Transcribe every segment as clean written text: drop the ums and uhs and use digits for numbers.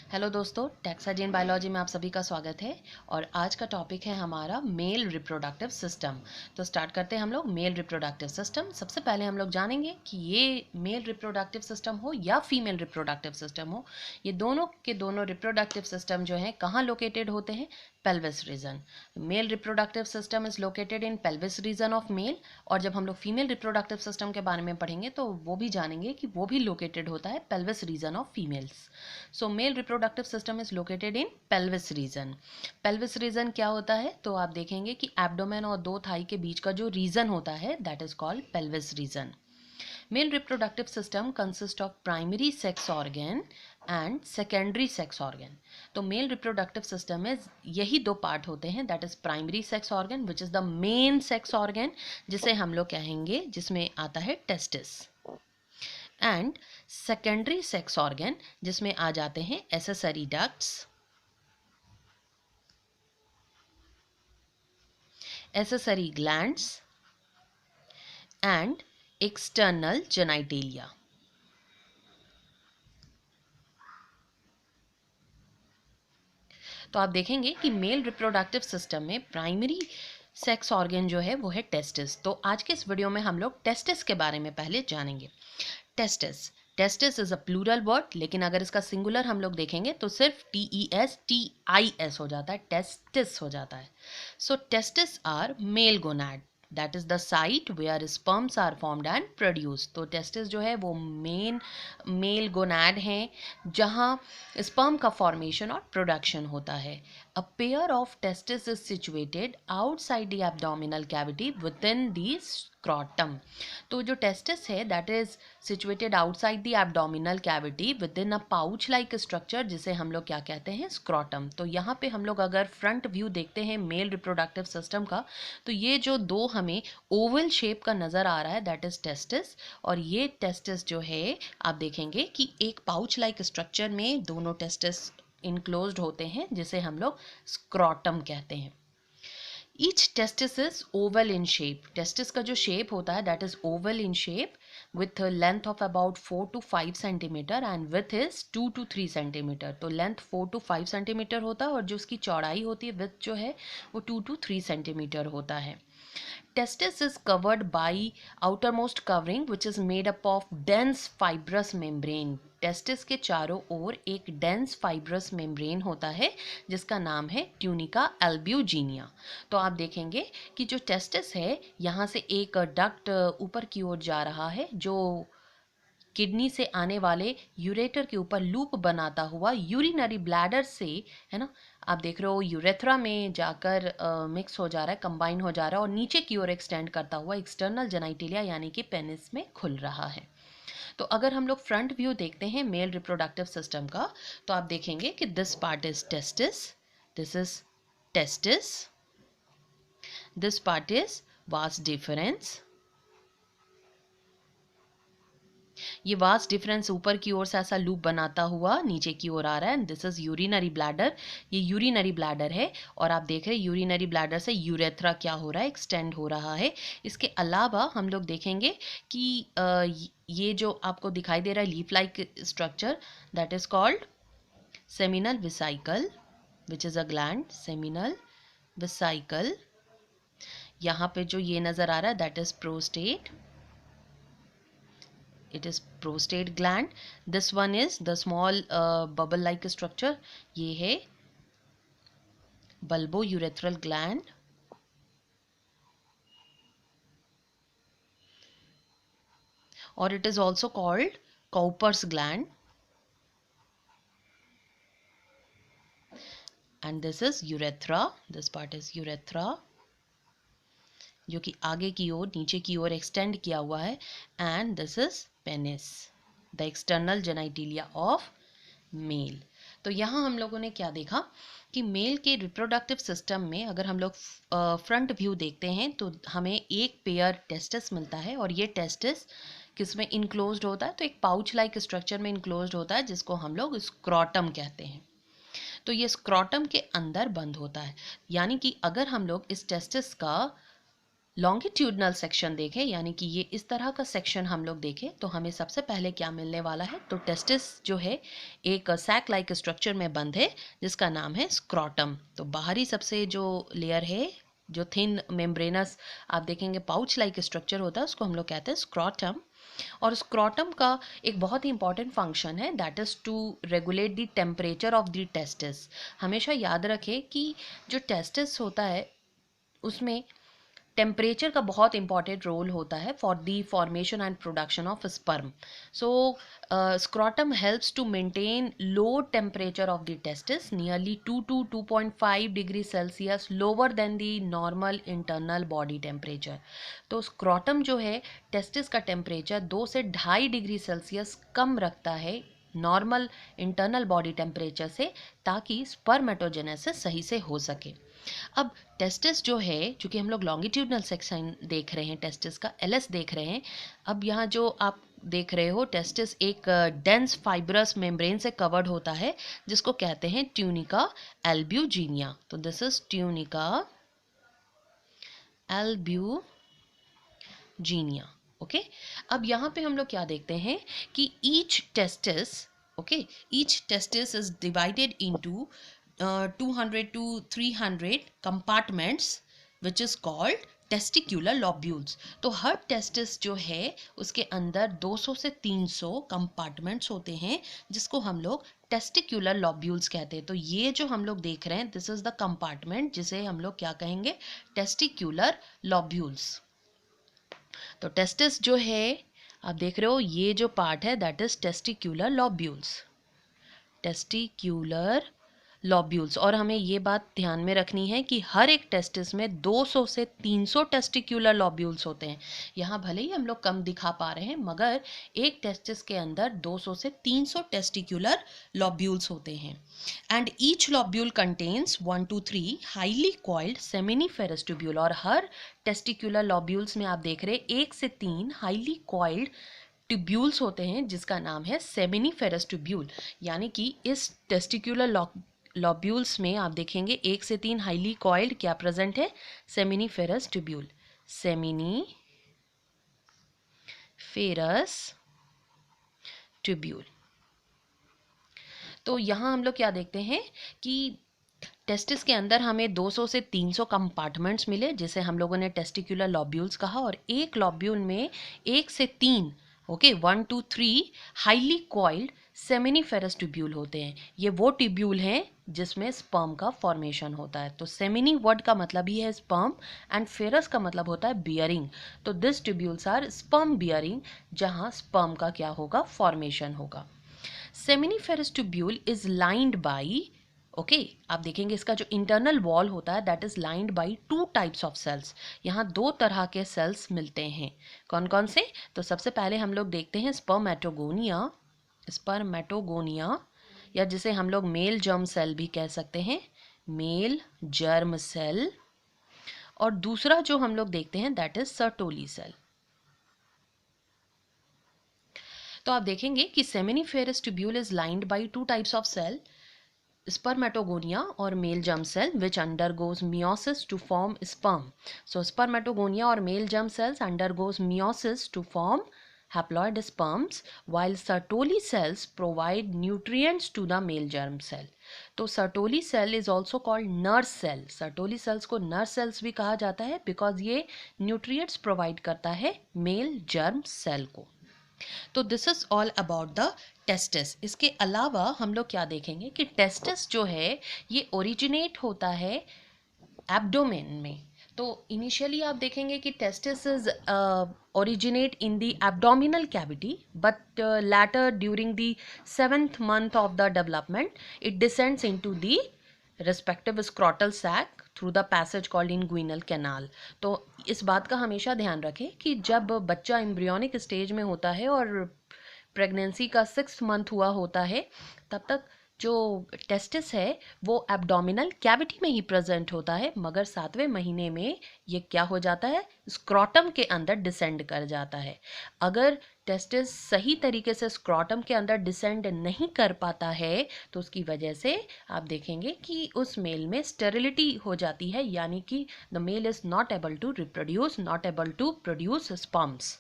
Hello दोस्तों, टैक्साजीन biology में आप सभी का स्वागत है। और आज का टॉपिक है हमारा मेल रिप्रोडक्टिव सिस्टम। तो स्टार्ट करते हैं हम लोग मेल रिप्रोडक्टिव सिस्टम। सबसे पहले हम लोग जानेंगे कि ये मेल रिप्रोडक्टिव सिस्टम हो या फीमेल रिप्रोडक्टिव सिस्टम हो, ये दोनों के दोनों रिप्रोडक्टिव सिस्टम जो हैं कहाँ लोकेटेड होते हैं? Pelvis region. Mail reproductive system is located in pelvis region of male. और जब हम लोग फीमेल रिप्रोडक्टिव सिस्टम के बारे में पढ़ेंगे तो वो भी जानेंगे कि वो भी लोकेटेड होता है pelvis region of females. So mail reproductive system is located in pelvis region. Pelvis region क्या होता है? तो आप देखेंगे कि एब्डोमेन और दो थाई के बीच का जो रीजन होता है that is called pelvis region. Mail reproductive system consist of primary sex organ and secondary sex organ. तो मेल रिप्रोडक्टिव सिस्टम में यही दो पार्ट होते हैं, that is primary sex organ which is the main sex organ, जिसे हम लोग कहेंगे, जिसमें आता है testis, and secondary sex organ जिसमें आ जाते हैं accessory ducts, accessory glands and external genitalia. तो आप देखेंगे कि मेल रिप्रोडक्टिव सिस्टम में प्राइमरी सेक्स ऑर्गन जो है वो है टेस्टिस। तो आज के इस वीडियो में हम लोग टेस्टिस के बारे में पहले जानेंगे। Testis, testis is a plural word, लेकिन अगर इसका सिंगुलर हम लोग देखेंगे तो सिर्फ TESTIS हो जाता है, टेस्टिस हो जाता है। So testis are male gonad, that is the site where sperms are formed and produce. तो टेस्टिस जो है वो मेल गोनाड हैं जहाँ स्पर्म का फॉर्मेशन और प्रोडक्शन होता है। A pair of testis is situated outside the abdominal cavity with in the scrotum. तो जो टेस्टिस है that is situated outside the abdominal cavity with in a pouch like structure, जिसे हम लोग क्या कहते हैं? स्क्रॉटम। तो यहाँ पे हम लोग अगर फ्रंट व्यू देखते हैं मेल रिप्रोडक्टिव सिस्टम का, तो ये जो दो हमें ओवल शेप का नज़र आ रहा है दैट इज टेस्टिस। और ये टेस्टिस जो है आप देखेंगे कि एक पाउच लाइक स्ट्रक्चर में दोनों टेस्टिस इनक्लोज्ड होते हैं, जिसे हम लोग स्क्रॉटम कहते हैं। Each testis is oval in shape. Testis का जो shape होता है that is oval in shape with a length of about 4 to 5 centimeter and width is 2 to 3 centimeter. तो length 4 to 5 centimeter होता है और जो उसकी चौड़ाई होती है width जो है वो 2 to 3 centimeter होता है। Testis is covered by outermost covering which is made up of dense fibrous membrane. Testis के चारों ओर एक डेंस फाइब्रस मेम्ब्रेन होता है जिसका नाम है ट्यूनिका एल्ब्यूजिनिया। तो आप देखेंगे कि जो टेस्टिस है यहाँ से एक डक्ट ऊपर की ओर जा रहा है जो किडनी से आने वाले यूरेटर के ऊपर लूप बनाता हुआ यूरिनरी ब्लैडर से, है ना, आप देख रहे हो यूरेथ्रा में जाकर मिक्स हो जा रहा है, कंबाइन हो जा रहा है और नीचे की ओर एक्सटेंड करता हुआ एक्सटर्नल जेनाइटेलिया यानी कि पेनिस में खुल रहा है। तो अगर हम लोग फ्रंट व्यू देखते हैं मेल रिप्रोडक्टिव सिस्टम का, तो आप देखेंगे कि this part is testis, this is testis, this part is vas deferens, ये वास डिफरेंस ऊपर की ओर से ऐसा लूप बनाता हुआ नीचे की ओर आ रहा है। दिस इज यूरिनरी ब्लैडर, ये यूरिनरी ब्लैडर है और आप देख रहे हैं यूरिनरी ब्लैडर से यूरेथ्रा क्या हो रहा है? एक्सटेंड हो रहा है। इसके अलावा हम लोग देखेंगे कि ये जो आपको दिखाई दे रहा है leaf like structure that is called seminal vesicle which is a gland, seminal vesicle. यहाँ पे जो ये नजर आ रहा है that is prostate, it is prostate gland. This one is the small bubble like structure, ये है bulbourethral gland। और it is also called Cowper's gland and this is urethra, this part is urethra जो कि आगे की ओर नीचे की ओर extend किया हुआ है, and this is penis, the external genitalia of male. तो यहाँ हम लोगों ने क्या देखा कि मेल के रिप्रोडक्टिव सिस्टम में अगर हम लोग फ्रंट व्यू देखते हैं तो हमें एक पेयर टेस्टिस मिलता है और ये टेस्टिस किसमें इनक्लोज्ड होता है? तो एक पाउच लाइक स्ट्रक्चर में इनक्लोज्ड होता है जिसको हम लोग स्क्रॉटम कहते हैं। तो ये स्क्रॉटम के अंदर बंद होता है, यानी कि अगर हम लोग इस टेस्टिस का लॉन्गिट्यूडनल सेक्शन देखें, यानी कि ये इस तरह का सेक्शन हम लोग देखें, तो हमें सबसे पहले क्या मिलने वाला है, तो टेस्टिस जो है एक सैक लाइक स्ट्रक्चर में बंद है जिसका नाम है स्क्रॉटम। तो बाहरी सबसे जो लेयर है, जो थिन मेम्ब्रेनस आप देखेंगे पाउच लाइक स्ट्रक्चर होता है, उसको हम लोग कहते हैं स्क्रॉटम। और स्क्रॉटम का एक बहुत ही इंपॉर्टेंट फंक्शन है, that is to regulate the temperature of the testis. हमेशा याद रखें कि जो टेस्टिस होता है उसमें टेम्परेचर का बहुत इंपॉर्टेंट रोल होता है for the formation and production of sperm. So scrotum helps to maintain low temperature of the testis nearly 2 to 2.5 degree Celsius lower than the normal internal body temperature. तो scrotum जो है testis का temperature 2 से 2.5 degree Celsius कम रखता है normal internal body temperature से, ताकि spermatogenesis सही से हो सके। अब टेस्टिस जो है, चूंकि हम लोग लॉन्गिट्यूडनल सेक्शन देख रहे हैं, टेस्टिस का एलएस देख रहे हैं। अब यहाँ जो आप देख रहे हो, टेस्टिस एक डेंस फाइब्रस मेम्ब्रेन से कवर्ड होता है जिसको कहते हैं ट्यूनिका एल्ब्यूजिनिया। तो this is tunica albuginea. Okay, अब यहाँ पे हम लोग क्या देखते हैं कि each testis is divided into 200 to 300 compartments which is called testicular lobules. तो हर टेस्टिस जो है उसके अंदर 200 से 300 कंपार्टमेंट्स होते हैं जिसको हम लोग टेस्टिक्यूलर लॉब्यूल्स कहते हैं। तो ये जो हम लोग देख रहे हैं, दिस इज द कंपार्टमेंट जिसे हम लोग क्या कहेंगे, टेस्टिक्यूलर लॉब्यूल्स। तो टेस्टिस जो है आप देख रहे हो, ये जो पार्ट है दैट इज टेस्टिक्यूलर लॉब्यूल्स, टेस्टिक्यूलर लॉब्यूल्स। और हमें ये बात ध्यान में रखनी है कि हर एक टेस्टिस में 200 से 300 टेस्टिक्यूलर लॉब्यूल्स होते हैं। यहाँ भले ही हम लोग कम दिखा पा रहे हैं, मगर एक टेस्टिस के अंदर 200 से 300 टेस्टिक्यूलर लॉब्यूल्स होते हैं। And each lobule contains 1 to 3 highly coiled seminiferous tubule. और हर टेस्टिक्यूलर लॉब्यूल्स में आप देख रहे हैं 1 से 3 हाईली कॉइल्ड ट्यूब्यूल्स होते हैं जिसका नाम है सेमिनिफेरस ट्यूब्यूल। यानी कि इस टेस्टिक्यूलर लॉब्यूल्स में आप देखेंगे 1 से 3 हाईली कॉइल्ड क्या प्रेजेंट है, सेमिनिफेरस ट्यूब्यूल, सेमिनिफेरस ट्यूब्यूल। तो यहाँ हम लोग क्या देखते हैं कि टेस्टिस के अंदर हमें 200 से 300 कंपार्टमेंट्स मिले जिसे हम लोगों ने टेस्टिक्यूलर लॉब्यूल्स कहा। और एक लॉब्यूल में 1 से 3 1 to 3 highly coiled seminiferous tubule होते हैं। ये वो ट्यूब्यूल हैं जिसमें स्पर्म का फॉर्मेशन होता है। तो सेमिनी वर्ड का मतलब ही है स्पर्म एंड फेरस का मतलब होता है बियरिंग। तो this tubules are sperm bearing, जहां स्पर्म का क्या होगा, फॉर्मेशन होगा। Seminiferous tubule is lined by, आप देखेंगे इसका जो इंटरनल वॉल होता है that is lined by 2 types of cells. यहाँ 2 तरह के सेल्स मिलते हैं। कौन कौन से, तो सबसे पहले हम लोग देखते हैं स्पर्मेटोगोनिया, या जिसे हम लोग मेल जर्म सेल भी कह सकते हैं, मेल जर्म सेल। और दूसरा जो हम लोग देखते हैं दैट इज सर्टोली सेल। तो आप देखेंगे कि seminiferous tubule is lined by 2 types of cell, spermatogonia or male germ cell, which undergoes meiosis to form sperm. So spermatogonia or male germ cells undergoes meiosis to form haploid sperms, while Sertoli cells provide nutrients to the male germ cell. तो Sertoli cell is also called nurse cell. Sertoli cells को nurse cells भी कहा जाता है because ये nutrients provide करता है male germ cell को। तो this is all about the testis. इसके अलावा हम लोग क्या देखेंगे कि टेस्टिस जो है ये ओरिजिनेट होता है एब्डोमेन में। तो इनिशियली आप देखेंगे कि testis is originate in the abdominal cavity, but later during the 7th month of the development it descends into the respective scrotal sac through the passage called inguinal canal। तो इस बात का हमेशा ध्यान रखें कि जब बच्चा एम्ब्रियोनिक स्टेज में होता है और प्रेगनेंसी का 6th month हुआ होता है, तब तक जो टेस्टिस है वो एब्डोमिनल कैविटी में ही प्रेजेंट होता है, मगर 7वें महीने में ये क्या हो जाता है, स्क्रॉटम के अंदर डिसेंड कर जाता है। अगर टेस्टिस सही तरीके से स्क्रॉटम के अंदर डिसेंड नहीं कर पाता है तो उसकी वजह से आप देखेंगे कि उस मेल में स्टेरिलिटी हो जाती है, यानी कि the male is not able to reproduce, not able to produce sperms.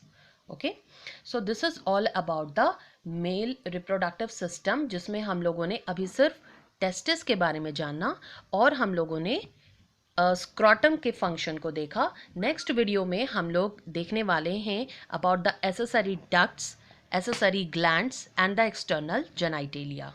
Okay, so this is all about the male reproductive system, जिसमें हम लोगों ने अभी सिर्फ टेस्टिस के बारे में जाना और हम लोगों ने स्क्रॉटम के फंक्शन को देखा। नेक्स्ट वीडियो में हम लोग देखने वाले हैं about the accessory ducts, accessory glands and the external genitalia.